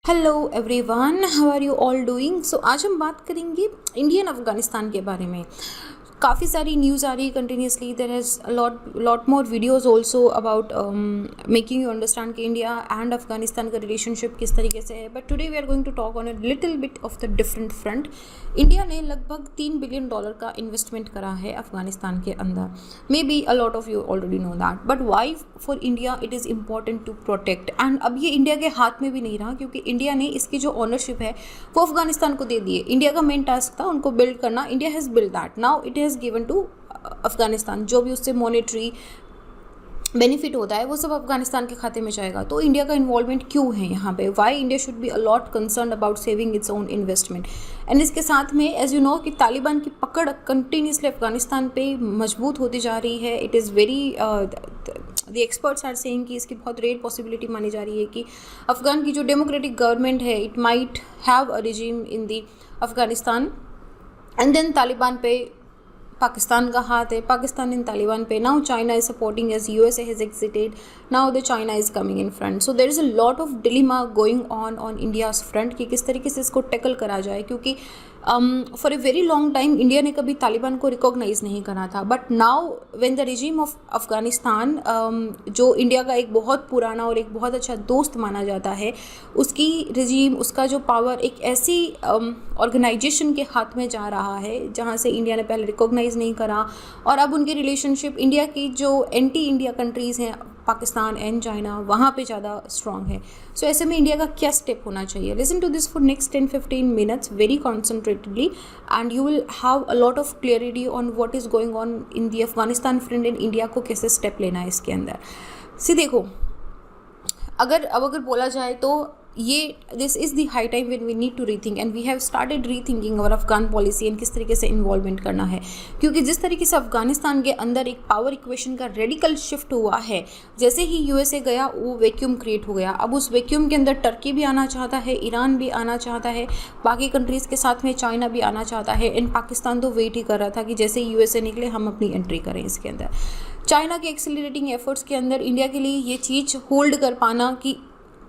Hello everyone, how are you all doing. So आज हम बात करेंगे इंडियन अफगानिस्तान के बारे में। काफ़ी सारी न्यूज़ आ रही है continuously. There has lot more videos also about making you understand कि इंडिया एंड अफगानिस्तान का रिलेशनशिप किस तरीके से है। But today we are going to talk on a little bit of the different front. India ने लगभग $3 बिलियन का investment करा है अफगानिस्तान के अंदर। Maybe a lot of you already know that, but why for India it is important to protect. And अब ये India के हाथ में भी नहीं रहा, क्योंकि इंडिया ने इसकी जो ऑनरशिप है वो अफगानिस्तान को दे दी है। इंडिया का मेन टास्क था उनको बिल्ड करना। India has build that, now it has given to Afghanistan. जो भी उससे मॉनेटरी बेनिफिट होता है वो सब अफगानिस्तान के खाते में जाएगा। तो इंडिया का इन्वॉल्वमेंट क्यों है यहाँ पे? Why India should be allot concern about saving its own investment. And इसके साथ में एज यू नो कि तालिबान की पकड़ कंटिन्यूसली अफगानिस्तान पे मजबूत होती जा रही है। It is very the experts are saying कि इसकी बहुत रेयर पॉसिबिलिटी मानी जा रही है कि अफगान की जो डेमोक्रेटिक गवर्नमेंट है it might have a regime in the Afghanistan. And then Taliban पे पाकिस्तान का हाथ है, पाकिस्तान इन तालिबान पे। Now China is supporting as USA has exited, now the China is coming in front. So there is a lot of dilemma going on India's front कि किस तरीके से इसको टैकल करा जाए। क्योंकि for a very long time India ने कभी तालिबान को रिकॉग्नाइज नहीं करा था। But now when the regime of Afghanistan, जो इंडिया का एक बहुत पुराना और एक बहुत अच्छा दोस्त माना जाता है, उसकी रिजीम, उसका जो पावर एक ऐसी ऑर्गेनाइजेशन के हाथ में जा रहा है जहाँ से इंडिया ने पहले रिकॉग्नाइज नहीं करा। और अब उनकी रिलेशनशिप इंडिया की जो एंटी इंडिया कंट्रीज़ हैं, पाकिस्तान एंड चाइना, वहाँ पे ज़्यादा स्ट्रॉन्ग है। सो ऐसे में इंडिया का क्या स्टेप होना चाहिए? Listen to this for next 10-15 minutes very concentratedly and you will have a lot of clarity on what is going on in the Afghanistan front. In India को कैसे स्टेप लेना है इसके अंदर। देखो, अगर बोला जाए तो ये this is the high time when we need to rethink and we have started rethinking our Afghan policy and किस तरीके से इन्वॉल्वमेंट करना है। क्योंकि जिस तरीके से अफगानिस्तान के अंदर एक पावर इक्वेशन का रेडिकल शिफ्ट हुआ है, जैसे ही यूएसए गया वो वैक्यूम क्रिएट हो गया। अब उस वैक्यूम के अंदर टर्की भी आना चाहता है, ईरान भी आना चाहता है, बाकी कंट्रीज़ के साथ में चाइना भी आना चाहता है। एंड पाकिस्तान तो वेट ही कर रहा था कि जैसे यूएसए निकले हम अपनी एंट्री करें इसके अंदर। चाइना के एक्सेलरेटिंग एफर्ट्स के अंदर इंडिया के लिए ये चीज़ होल्ड कर पाना कि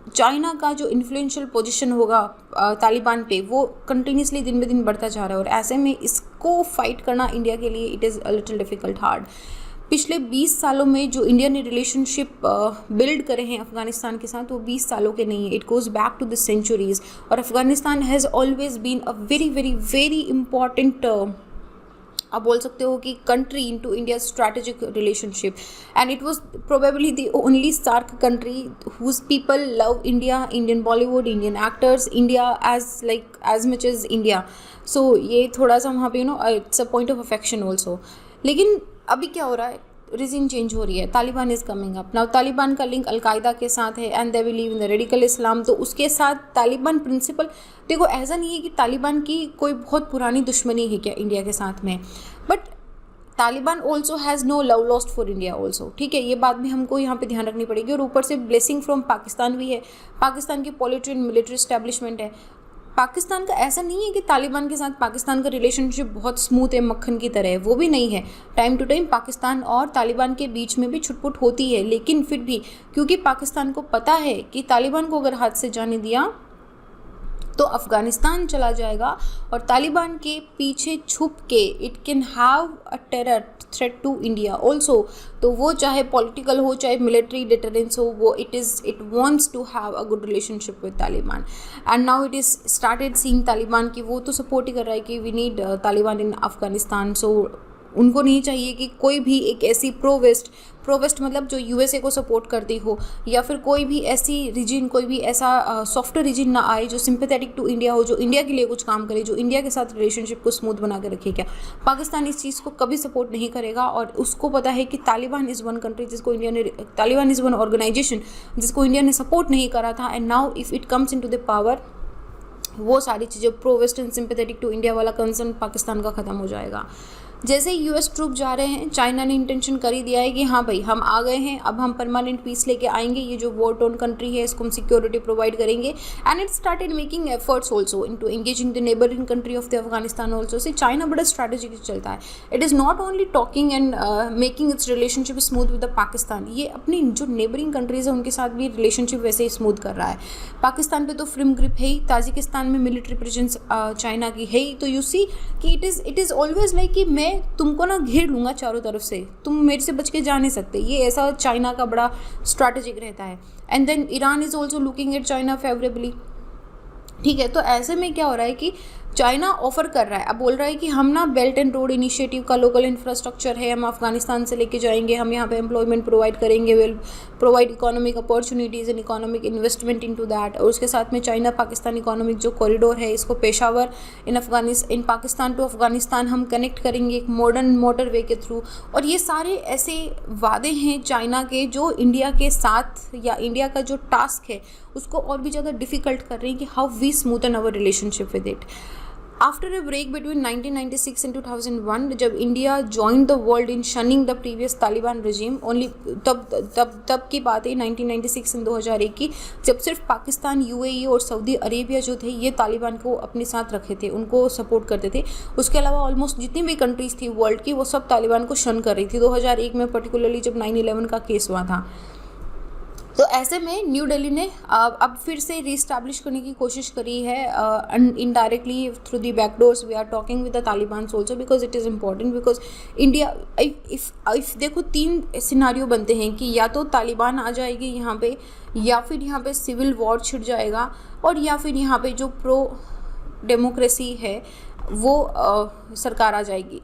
चाइना का जो इन्फ्लुएंशियल पोजीशन होगा तालिबान पे, वो कंटिन्यूसली दिन ब दिन बढ़ता जा रहा है। और ऐसे में इसको फाइट करना इंडिया के लिए it is a little difficult hard. पिछले 20 सालों में जो इंडिया ने रिलेशनशिप बिल्ड करे हैं अफगानिस्तान के साथ, वो 20 सालों के नहीं है, it goes back to the centuries. और Afghanistan has always been a very very very important, आप बोल सकते हो कि country in to India strategic relationship. And it was probably the only SAARC country whose people love India, Indian Bollywood, Indian actors, India as much as India. So ये थोड़ा सा वहाँ पे it's a point of affection also. लेकिन अभी क्या हो रहा है, रिजीम चेंज हो रही है, Taliban is coming up now. Taliban का लिंक अलकायदा के साथ है and they believe in the radical Islam. तो उसके साथ तालिबान प्रिंसिपल, देखो ऐसा नहीं है कि तालिबान की कोई बहुत पुरानी दुश्मनी है क्या इंडिया के साथ में, but Taliban also has no love lost for India also. ठीक है, ये बात भी हमको यहाँ पे ध्यान रखनी पड़ेगी। और ऊपर से ब्लेसिंग फ्रॉम पाकिस्तान भी है। पाकिस्तान की पॉलिटिकल मिलिट्री इस्टेब्लिशमेंट है। पाकिस्तान का ऐसा नहीं है कि तालिबान के साथ पाकिस्तान का रिलेशनशिप बहुत स्मूथ है, मक्खन की तरह है, वो भी नहीं है। टाइम टू टाइम पाकिस्तान और तालिबान के बीच में भी छुटपुट होती है। लेकिन फिर भी क्योंकि पाकिस्तान को पता है कि तालिबान को अगर हाथ से जाने दिया तो अफ़गानिस्तान चला जाएगा और तालिबान के पीछे छुप के it can have a terror threat to India also. तो वो चाहे पॉलिटिकल हो चाहे मिलिट्री डिटरेंस हो, वो it wants to have a good relationship with Taliban. And now it is started seeing Taliban की वो तो सपोर्ट ही कर रहा है कि we need Taliban in Afghanistan. So उनको नहीं चाहिए कि कोई भी एक ऐसी प्रो वेस्ट मतलब जो यूएसए को सपोर्ट करती हो, या फिर कोई भी ऐसी रीजन, कोई भी ऐसा सॉफ्टवेयर रीजन ना आए जो सिंपैथेटिक टू इंडिया हो, जो इंडिया के लिए कुछ काम करे, जो इंडिया के साथ रिलेशनशिप को स्मूथ बना के रखे। क्या पाकिस्तान इस चीज़ को कभी सपोर्ट नहीं करेगा। और उसको पता है कि तालिबान इज़ वन कंट्री जिसको इंडिया ने, तालिबान इज़ वन ऑर्गेनाइजेशन जिसको इंडिया ने सपोर्ट नहीं करा था। And now if it comes into the power, वो सारी चीज़ें pro western sympathetic to India वाला कंसर्न पाकिस्तान का ख़त्म हो जाएगा। जैसे यूएस ट्रूप जा रहे हैं, चाइना ने इंटेंशन कर ही दिया है कि हाँ भाई हम आ गए हैं, अब हम परमानेंट पीस लेके आएंगे, ये जो वॉर टोन कंट्री है इसको हम सिक्योरिटी प्रोवाइड करेंगे। And it started making efforts also into engaging the neighbouring country of the Afghanistan also. से चाइना बड़ा स्ट्रैटेजिक चलता है। It is not only talking and making its relationship smooth with the Pakistan, ये अपनी जो neighbouring countries है उनके साथ भी रिलेशनशिप वैसे ही स्मूथ कर रहा है। पाकिस्तान पे तो फ्रिम ग्रिप है ही, ताजिकिस्तान में मिलिट्री प्रेजेंस चाइना की है ही। तो यू सी कि इट इज़ ऑलवेज लाइक कि मैं तुमको ना घेर लूँगा चारों तरफ से, तुम मेरे से बच के जा नहीं सकते, ये ऐसा चाइना का बड़ा स्ट्रैटेजिक रहता है। And then Iran is also looking at China favourably, ठीक है। तो ऐसे में क्या हो रहा है कि चाइना ऑफर कर रहा है, अब बोल रहा है कि हम ना बेल्ट एंड रोड इनिशिएटिव का लोकल इंफ्रास्ट्रक्चर है, हम अफगानिस्तान से लेके जाएंगे, हम यहाँ पे एम्प्लॉयमेंट प्रोवाइड करेंगे, will provide economic opportunities and economic investment into that. और उसके साथ में चाइना पाकिस्तान इकोनॉमिक जो कॉरिडोर है इसको पेशावर इन पाकिस्तान टू अफगानिस्तान हम कनेक्ट करेंगे एक मॉडर्न मोटरवे के थ्रू। और ये सारे ऐसे वादे हैं चाइना के जो इंडिया के साथ या इंडिया का जो टास्क है उसको और भी ज़्यादा डिफ़िकल्ट कर रही हैं कि how we smoothen our relationship with it. After a break between 1996 and 2001, जब India joined the world in shunning the previous Taliban regime, only तब की बात है 1996 एंड 2001 की, जब सिर्फ पाकिस्तान, यूएई और सऊदी अरेबिया जो थे ये तालिबान को अपने साथ रखे थे, उनको सपोर्ट करते थे। उसके अलावा ऑलमोस्ट जितनी भी कंट्रीज़ थी वर्ल्ड की वो सब तालिबान को शन कर रही थी। 2001 में पर्टिकुलरली जब 9/11 का केस हुआ था, तो ऐसे में न्यू दिल्ली ने अब फिर से रीस्टैब्लिश करने की कोशिश करी है indirectly through the backdoors. We are talking with the Taliban also because it is important, because India if देखो 3 सिनारियो बनते हैं कि या तो तालिबान आ जाएगी यहाँ पे, या फिर यहाँ पे सिविल वॉर छिड़ जाएगा, और या फिर यहाँ पे जो प्रो डेमोक्रेसी है वो सरकार आ जाएगी।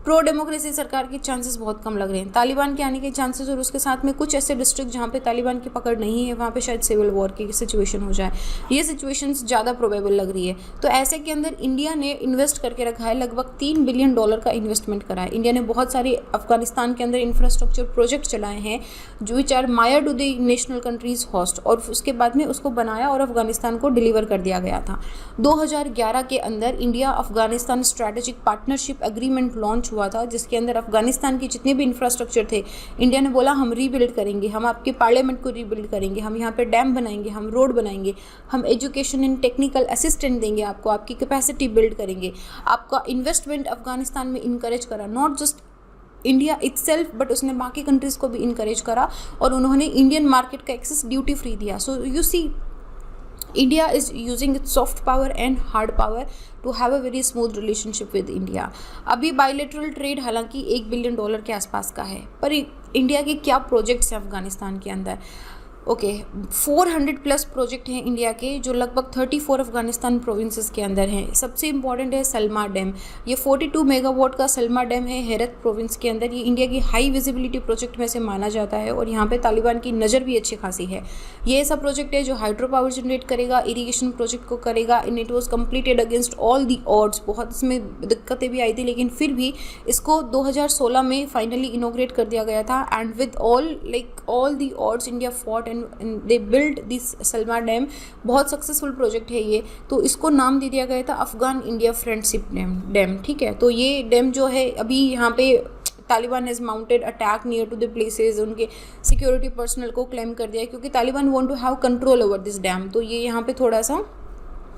प्रो डेमोक्रेसी सरकार के चांसेस बहुत कम लग रहे हैं। तालिबान के आने के चांसेस और उसके साथ में कुछ ऐसे डिस्ट्रिक्ट जहाँ पे तालिबान की पकड़ नहीं है वहाँ पे शायद सिविल वॉर की सिचुएशन हो जाए, ये सिचुएशंस ज़्यादा प्रोबेबल लग रही है। तो ऐसे के अंदर इंडिया ने इन्वेस्ट करके रखा है, लगभग $3 बिलियन का इन्वेस्टमेंट करा है। इंडिया ने बहुत सारे अफगानिस्तान के अंदर इंफ्रास्ट्रक्चर प्रोजेक्ट चलाए हैं जो which are major to the national countries host, और उसके बाद में उसको बनाया और अफगानिस्तान को डिलीवर कर दिया गया था। 2011 के अंदर India Afghanistan strategic partnership agreement launch हुआ था, जिसके अंदर अफगानिस्तान के जितने भी इंफ्रास्ट्रक्चर थे इंडिया ने बोला हम रीबिल्ड करेंगे, हम आपके पार्लियामेंट को रीबिल्ड करेंगे, हम यहाँ पे डैम बनाएंगे, हम रोड बनाएंगे, हम एजुकेशन एंड टेक्निकल असिस्टेंट देंगे आपको, आपकी कैपेसिटी बिल्ड करेंगे। आपका इन्वेस्टमेंट अफगानिस्तान में इनकरेज करा, not just India itself but उसने बाकी कंट्रीज़ को भी इनकरेज करा, और उन्होंने इंडियन मार्केट का एक्सेस ड्यूटी फ्री दिया। So you see India is using its soft power and hard power to have a very smooth relationship with India। अभी बायलैटरल ट्रेड हालांकि $1 बिलियन के आसपास का है, पर इंडिया के क्या प्रोजेक्ट्स हैं अफगानिस्तान के अंदर? 400+ प्रोजेक्ट हैं इंडिया के जो लगभग 34 अफगानिस्तान प्रोविंसेस के अंदर हैं। सबसे इम्पॉर्टेंट है सलमा डैम, ये 42 मेगावाट का सलमा डैम है हेरत प्रोविंस के अंदर। ये इंडिया की हाई विजिबिलिटी प्रोजेक्ट में से माना जाता है और यहाँ पे तालिबान की नज़र भी अच्छी खासी है। ये ऐसा प्रोजेक्ट है जो हाइड्रो पावर जनरेट करेगा, इरीगेशन प्रोजेक्ट को करेगा, in it was completed against all the odds. बहुत इसमें दिक्कतें भी आई थी, लेकिन फिर भी इसको 2016 में फाइनली इनोग्रेट कर दिया गया था। And with all the odds India fought and they built this Salma dam. बहुत सक्सेसफुल प्रोजेक्ट है ये, तो इसको नाम दे दिया गया था अफगान इंडिया फ्रेंडशिप डैम, ठीक है। तो ये डैम जो है अभी यहाँ पे Taliban has mounted attack near to the places, उनके सिक्योरिटी पर्सनल को क्लेम कर दिया है क्योंकि Taliban want to have control over this dam. तो ये यहाँ पे थोड़ा सा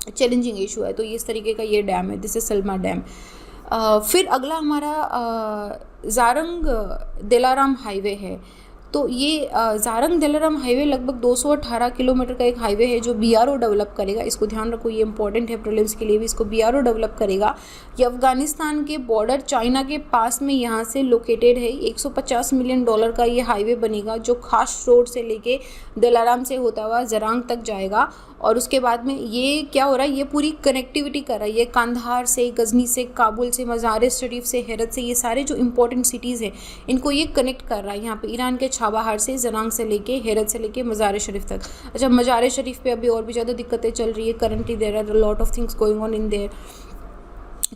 चैलेंजिंग इशू है। तो ये इस तरीके का ये डैम है, दिस इज सलमा डैम। फिर अगला हमारा जारंग दिलाराम हाईवे है। तो ये जारंग दिलाराम हाईवे लगभग 218 किलोमीटर का एक हाईवे है जो बीआरओ डेवलप करेगा। इसको ध्यान रखो, ये इंपॉर्टेंट है प्रीलिम्स के लिए भी। इसको बीआरओ डेवलप करेगा। ये अफगानिस्तान के बॉर्डर चाइना के पास में यहाँ से लोकेटेड है। $150 मिलियन का ये हाईवे बनेगा जो खास रोड से लेके दिलाराम से होता हुआ जरांग तक जाएगा। और उसके बाद में ये क्या हो रहा है, ये पूरी कनेक्टिविटी कर रहा है। ये कांधार से, गजनी से, काबुल से, मज़ार शरीफ से, हेरत से, ये सारे जो इंपॉर्टेंट सिटीज़ हैं इनको ये कनेक्ट कर रहा है। यहाँ पे ईरान के छाबाहार से, जरांग से लेके, हेरत से लेके मज़ार शरीफ तक। अच्छा, मज़ार शरीफ पे अभी और भी ज़्यादा दिक्कतें चल रही है currently, there are lot of things going on in there.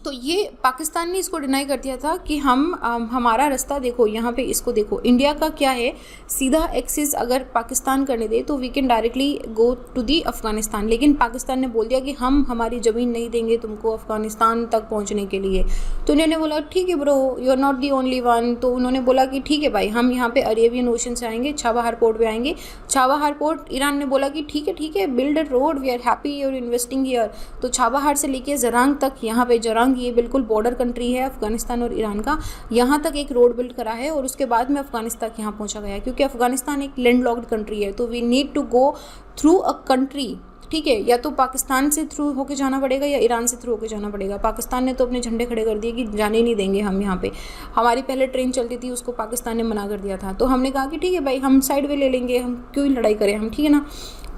तो ये पाकिस्तान ने इसको डिनाई कर दिया था कि हमारा रास्ता देखो, यहाँ पे इसको देखो, इंडिया का क्या है, सीधा एक्सिस अगर पाकिस्तान करने दे तो we can directly go to the Afghanistan, लेकिन पाकिस्तान ने बोल दिया कि हम हमारी ज़मीन नहीं देंगे तुमको अफ़गानिस्तान तक पहुँचने के लिए। तो उन्होंने बोला ठीक है bro, you are not the only one. तो उन्होंने बोला कि ठीक है भाई, हम यहाँ पे अरेबियन ओशन से आएंगे, छाबहार पोर्ट पे आएंगे। छाबहार पोर्ट, ईरान ने बोला कि ठीक है build a road, we are happy you're investing here. तो छाबहार से लेके जरांग तक, यहाँ पे जरांग ये बिल्कुल बॉर्डर कंट्री है अफगानिस्तान और ईरान का, यहाँ तक एक रोड बिल्ड करा है और उसके बाद में अफगानिस्तान यहाँ पहुँचा गया, क्योंकि अफगानिस्तान एक लैंड लॉक्ड कंट्री है। तो we need to go through a country, ठीक है, या तो पाकिस्तान से थ्रू होके जाना पड़ेगा या ईरान से थ्रू होके जाना पड़ेगा। पाकिस्तान ने तो अपने झंडे खड़े कर दिए कि जाने नहीं देंगे हम यहाँ पे। हमारी पहले ट्रेन चलती थी, उसको पाकिस्तान ने मना कर दिया था। तो हमने कहा कि ठीक है भाई, हम साइड वे ले लेंगे, हम क्यों लड़ाई करें हम, ठीक है ना।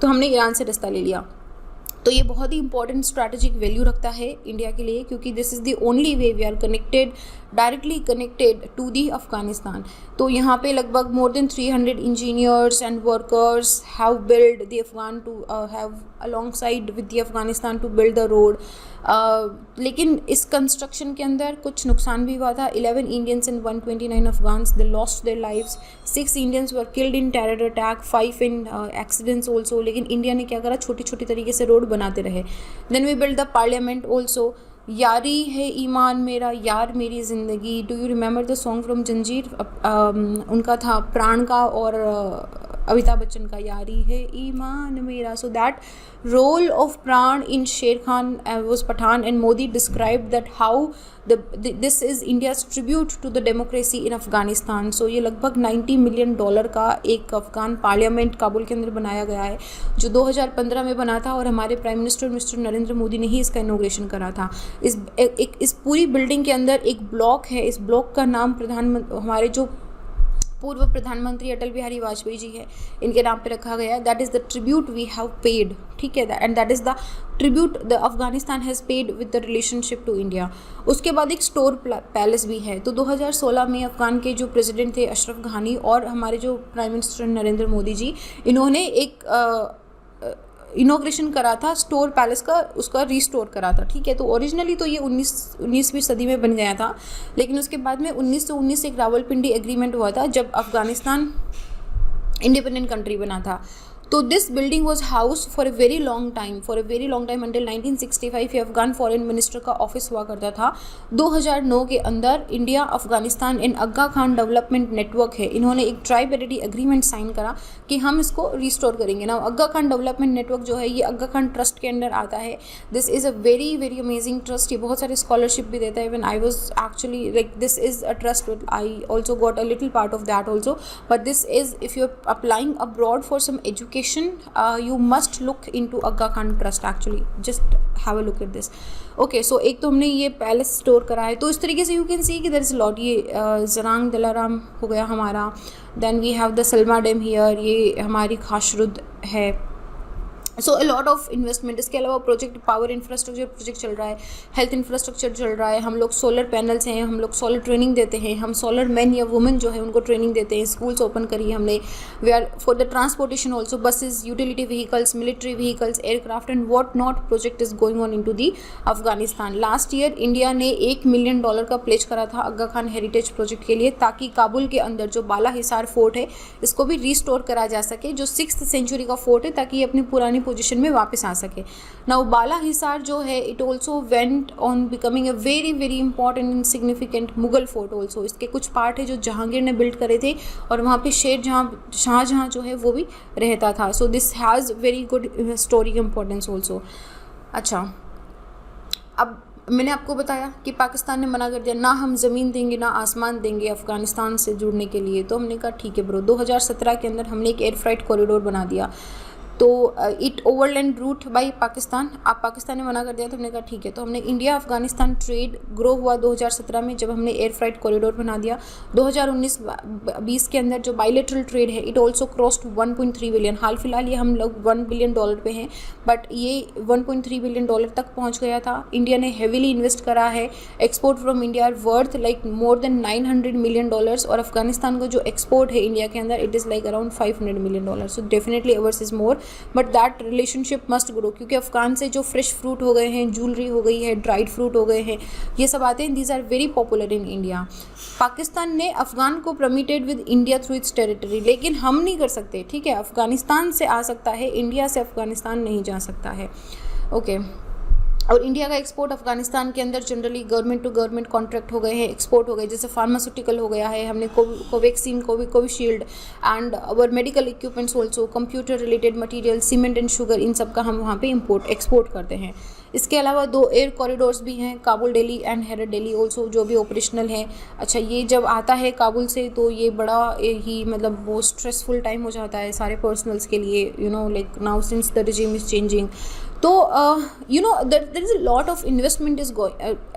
तो हमने ईरान से रास्ता ले लिया। तो ये बहुत ही इंपॉर्टेंट स्ट्रैटेजिक वैल्यू रखता है इंडिया के लिए, क्योंकि this is the only way we are connected, directly connected to the Afghanistan. तो यहाँ पे लगभग more than 300 engineers and workers have build the Afghan to have alongside with the Afghanistan to build the road. लेकिन इस कंस्ट्रक्शन के अंदर कुछ नुकसान भी हुआ था। 11 Indians and 129 Afghans they lost their lives, 6 Indians were killed in terror attack, 5 in accidents also. लेकिन इंडिया ने क्या करा, छोटी छोटी तरीके से रोड बनाते रहे। Then we build the parliament also. यारी है ईमान मेरा, यार मेरी ज़िंदगी, do you remember the song from Zanjeer? उनका था प्राण का और अमिताभ बच्चन का, यारी है ईमान मेरा। सो दैट रोल ऑफ प्राण इन शेर Khan was Pathan, and Modi described that how this is India's tribute to the democracy in Afghanistan. So ये लगभग $90 मिलियन का एक अफगान पार्लियामेंट काबुल के अंदर बनाया गया है, जो 2015 में बना था और हमारे prime minister mister Narendra Modi ने ही इसका इनॉग्रेशन करा था। इस पूरी बिल्डिंग के अंदर एक ब्लॉक है, इस ब्लॉक का नाम हमारे जो पूर्व प्रधानमंत्री अटल बिहारी वाजपेयी जी है, इनके नाम पे रखा गया है। That is the tribute we have paid, ठीक है, and that is the tribute the Afghanistan has paid with the relationship to India. उसके बाद एक स्टोर पैलेस भी है। तो 2016 में अफगान के जो प्रेसिडेंट थे अशरफ घानी और हमारे जो प्राइम मिनिस्टर नरेंद्र मोदी जी, इन्होंने एक इनॉग्रेशन करा था स्टोर पैलेस का, उसका रीस्टोर करा था, ठीक है। तो ओरिजिनली तो ये 19वीं सदी में बन गया था, लेकिन उसके बाद में 1919 एक रावलपिंडी एग्रीमेंट हुआ था जब अफगानिस्तान इंडिपेंडेंट कंट्री बना था। तो this building was house for a very long time until 1965 ये अफगान फॉरेन मिनिस्टर का ऑफिस हुआ करता था। 2009 के अंदर इंडिया अफगानिस्तान इन अग्गा खान डेवलपमेंट नेटवर्क है, इन्होंने एक ट्राइपेरिटी एग्रीमेंट साइन करा कि हम इसको रिस्टोर करेंगे ना। अग्गा खान डेवलपमेंट नेटवर्क जो है ये अग्गा खान ट्रस्ट के अंदर आता है। This is a very very amazing trust, ये बहुत सारे स्कॉलरशिप भी देता है। When I was actually like this is a trust, I also got a little part of that also, but this is if you are applying abroad for some education, you must look into Aga Khan Trust actually, just have a look at this. Okay, so एक तो हमने ये palace store करा है। तो इस तरीके से you can see कि there is a lot। ये जरांग दिलाराम हो गया हमारा, then we have the Salma dam here, ये हमारी खाशरुद है। सो अ लॉट ऑफ इन्वेस्टमेंट। इसके अलावा प्रोजेक्ट पावर इंफ्रास्ट्रक्चर प्रोजेक्ट चल रहा है, हेल्थ इंफ्रास्ट्रक्चर चल रहा है, हम लोग सोलर पैनल्स हैं, हम लोग सोलर ट्रेनिंग देते हैं, हम सोलर मैन या वुमेन जो है उनको ट्रेनिंग देते हैं, स्कूल्स ओपन करी है हमने। We are for the transportation also, buses, utility vehicles, military vehicles, aircraft and what not project is going on into the Afghanistan. Last year India ने $1 मिलियन का प्लेज करा था अग्गा खान हेरिटेज प्रोजेक्ट के लिए, ताकि काबुल के अंदर जो बाला हिसार फोर्ट है इसको भी रिस्टोर करा जा सके, जो 6th सेंचुरी का फोर्ट है, ताकि ये अपनी पुरानी पोजिशन में वापस आ सके। नाउ बाला हिसार जो है it also went on becoming a very very important and significant Mughal fort also. इसके कुछ पार्ट है जो जहांगीर ने बिल्ड करे थे और वहाँ पे शाहजहाँ जो है वो भी रहता था। So this has very good historic importance also. अच्छा, अब मैंने आपको बताया कि पाकिस्तान ने मना कर दिया, ना हम ज़मीन देंगे ना आसमान देंगे अफ़गानिस्तान से जुड़ने के लिए। तो हमने कहा ठीक है ब्रो। 2017 के अंदर हमने एक एयर फ्राइट कॉरिडोर बना दिया। तो it overland route by Pakistan, अब पाकिस्तान ने मना कर दिया तो हमने कहा ठीक है। तो हमने इंडिया अफगानिस्तान ट्रेड ग्रो हुआ 2017 में जब हमने एयर फ्राइट कॉरिडोर बना दिया। 2019-20 के अंदर जो बायलैटरल ट्रेड है इट ऑल्सो क्रॉस्ड 1.3 बिलियन। हाल फिलहाल ये हम लोग $1 बिलियन पे हैं, बट ये $1.3 बिलियन तक पहुंच गया था। इंडिया ने हेविली इन्वेस्ट करा है। Export from India are worth like more than $900 million, और अफगानिस्तान का जो एक्सपोर्ट है इंडिया के अंदर it is like around $500 million. So definitely ours is more. But that relationship must grow, क्योंकि अफ़गान से जो फ्रेश फ्रूट हो गए हैं, ज्वेलरी हो गई है, ड्राइड फ्रूट हो गए हैं, ये सब आते हैं, these are very popular in India. Pakistan ने अफ़गान को permitted with India through its territory, लेकिन हम नहीं कर सकते, ठीक है। अफ़गानिस्तान से आ सकता है, इंडिया से अफ़गानिस्तान नहीं जा सकता है, ओके। और इंडिया का एक्सपोर्ट अफगानिस्तान के अंदर generally government to government contract हो गए हैं, एक्सपोर्ट हो गए, जैसे फार्मास्यूटिकल हो गया है, हमने Covaxin, Covishield and our medical equipments also, computer related material, cement and sugar, इन सब का हम वहाँ पे इंपोर्ट एक्सपोर्ट करते हैं। इसके अलावा 2 एयर कॉरिडोर्स भी हैं, काबुल दिल्ली एंड हेरत दिल्ली ऑल्सो, जो भी ऑपरेशनल है। अच्छा, ये जब आता है काबुल से तो ये बड़ा ही मतलब वो स्ट्रेसफुल टाइम हो जाता है सारे पर्सनल्स के लिए, you know, like now since the regime is changing. तो you know there is a lot of investment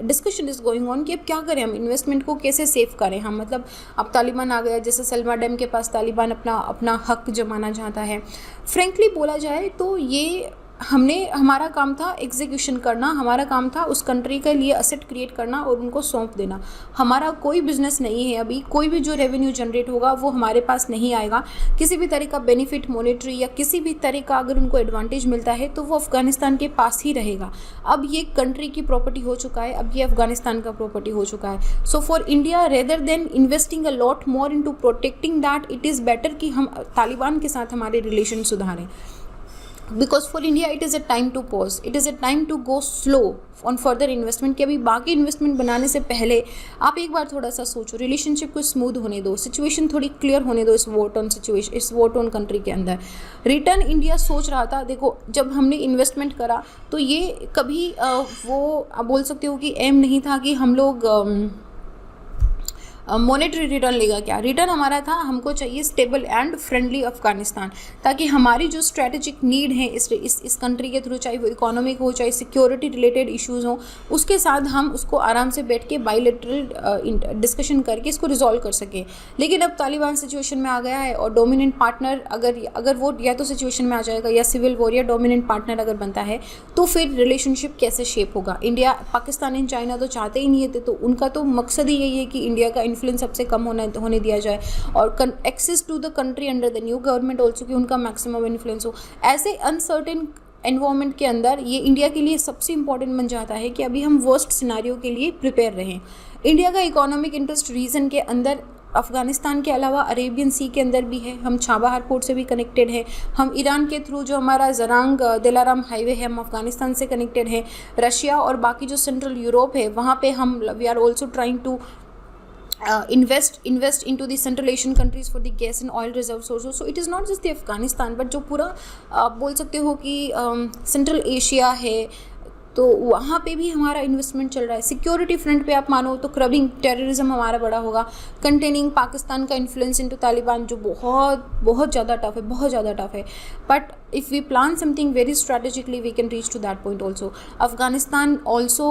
discussion is going on कि अब क्या करें, हम इन्वेस्टमेंट को कैसे सेव करें हम, मतलब अब तालिबान आ गया, जैसे सलमा डैम के पास तालिबान अपना हक जमाना चाहता है। फ्रेंकली बोला जाए तो ये हमारा काम था एग्जीक्यूशन करना, हमारा काम था उस कंट्री के लिए असेट क्रिएट करना और उनको सौंप देना। हमारा कोई बिजनेस नहीं है अभी, कोई भी जो रेवेन्यू जनरेट होगा वो हमारे पास नहीं आएगा। किसी भी तरह का बेनिफिट, मॉनेटरी या किसी भी तरह का अगर उनको एडवांटेज मिलता है तो वो अफगानिस्तान के पास ही रहेगा। अब ये कंट्री की प्रॉपर्टी हो चुका है, अब ये अफगानिस्तान का प्रॉपर्टी हो चुका है। So for India, rather than investing a lot more into protecting that, it is better कि हम तालिबान के साथ हमारे रिलेशन सुधारें। Because for India it is a time to pause, it is a time to go slow on further investment, कि अभी बाकी investment बनाने से पहले आप एक बार थोड़ा सा सोचो, रिलेशनशिप को स्मूथ होने दो, सिचुएशन थोड़ी क्लियर होने दो इस वॉर टोन कंट्री के अंदर। रिटर्न इंडिया सोच रहा था, देखो जब हमने इन्वेस्टमेंट करा तो ये कभी वो आप बोल सकते हो कि एम नहीं था कि हम लोग मॉनेटरी रिटर्न लेगा। क्या रिटर्न हमारा था, हमको चाहिए स्टेबल एंड फ्रेंडली अफगानिस्तान, ताकि हमारी जो स्ट्रेटेजिक नीड है इस कंट्री के थ्रू, चाहे वो इकोनॉमिक हो, चाहे सिक्योरिटी रिलेटेड इश्यूज़ हो, उसके साथ हम उसको आराम से बैठ के बायलैटरल डिस्कशन करके इसको रिजॉल्व कर सके। लेकिन अब तालिबान सिचुएशन में आ गया है और डोमिनेंट पार्टनर अगर वो या तो सिचुएशन में आ जाएगा या सिविल वॉर या डोमिनेंट पार्टनर अगर बनता है तो फिर रिलेशनशिप कैसे शेप होगा। इंडिया, पाकिस्तान एंड चाइना तो चाहते ही नहीं थे, तो उनका तो मकसद ही यही है कि इंडिया का इन्फ्लुएंस सबसे कम होने दिया जाए और access to the country under the new government also, कि उनका मैक्सिमम इन्फ्लुएंस हो। ऐसे अनसर्टेन एनवायरनमेंट के अंदर ये इंडिया के लिए सबसे इंपॉर्टेंट बन जाता है कि अभी हम वर्स्ट सिनारियो के लिए प्रिपेयर रहें। इंडिया का इकोनॉमिक इंटरेस्ट रीजन के अंदर अफगानिस्तान के अलावा अरेबियन सी के अंदर भी है, हम चाबहार पोर्ट से भी कनेक्टेड हैं, हम ईरान के थ्रू जो हमारा जरांग दिलाराम हाईवे है हम अफगानिस्तान से कनेक्टेड हैं, रशिया और बाकी जो सेंट्रल यूरोप है वहाँ पे हम we are also trying to invest into the Central Asian countries for the gas and oil reserves also. So it is not just the Afghanistan, but जो पूरा आप बोल सकते हो कि सेंट्रल एशिया है, तो वहाँ पे भी हमारा इन्वेस्टमेंट चल रहा है। सिक्योरिटी फ्रंट पे आप मानो तो क्रबिंग टेररिज्म हमारा बड़ा होगा, कंटेनिंग पाकिस्तान का इन्फ्लुएंस इनटू तालिबान, जो बहुत ज़्यादा टफ है। But if we plan something very strategically, we can reach to that point also. Afghanistan also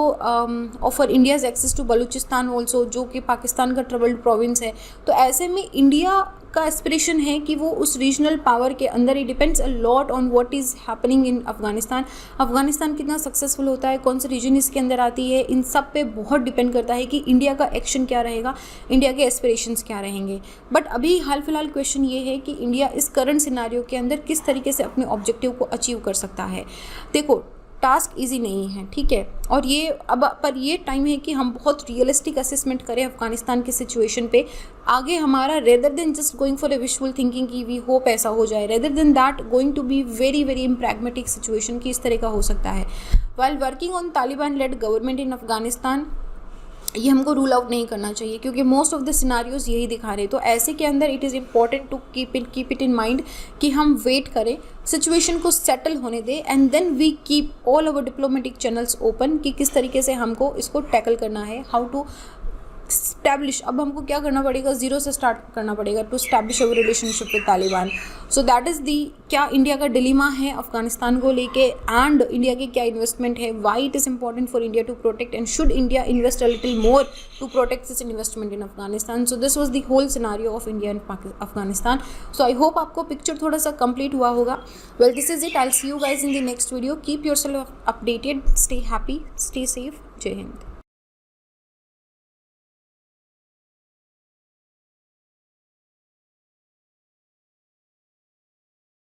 offer India's access to Baluchistan also, जो कि पाकिस्तान का ट्रबल्ड प्रोविंस है। तो ऐसे में इंडिया का एस्पिरेशन है कि वो उस रीजनल पावर के अंदर ही depends a lot on what is happening in Afghanistan. Afghanistan कितना सक्सेसफुल होता है, कौन सी रीजन इसके अंदर आती है, इन सब पे बहुत डिपेंड करता है कि इंडिया का एक्शन क्या रहेगा, इंडिया के एस्पिरेशंस क्या रहेंगे। बट अभी हाल फिलहाल क्वेश्चन ये है कि इंडिया इस करंट सिनारियो के अंदर किस तरीके से अपने ऑब्जेक्टिव को अचीव कर सकता है। देखो टास्क इजी नहीं है, ठीक है, और ये अब पर ये टाइम है कि हम बहुत रियलिस्टिक असेसमेंट करें अफगानिस्तान की सिचुएशन पे। आगे हमारा rather than just going for a visual thinking कि वी होप ऐसा हो जाए, rather than that going to be very very pragmatic situation कि इस तरह का हो सकता है। While working on Taliban led government in Afghanistan, ये हमको रूल आउट नहीं करना चाहिए क्योंकि मोस्ट ऑफ द सिनारियोज यही दिखा रहे। तो ऐसे के अंदर it is important to keep it in mind कि हम वेट करें, सिचुएशन को सेटल होने दें, and then we keep all our diplomatic channels open कि किस तरीके से हमको इसको टैकल करना है, हाउ टू स्टैब्लिश। अब हमको क्या करना पड़ेगा, ज़ीरो से स्टार्ट करना पड़ेगा to establish our relationship with Taliban. So that is the क्या इंडिया का डिलीमा है अफगानिस्तान को लेके, एंड इंडिया की क्या इन्वेस्टमेंट है, why it is important for India to protect, and should India invest a little more to protect this investment in Afghanistan. So this was the whole scenario of India and Afghanistan. So I hope आपको picture थोड़ा सा complete हुआ होगा। Well this is it, I will see you guys in the next video. Keep yourself updated, stay happy, stay safe, जय हिंद।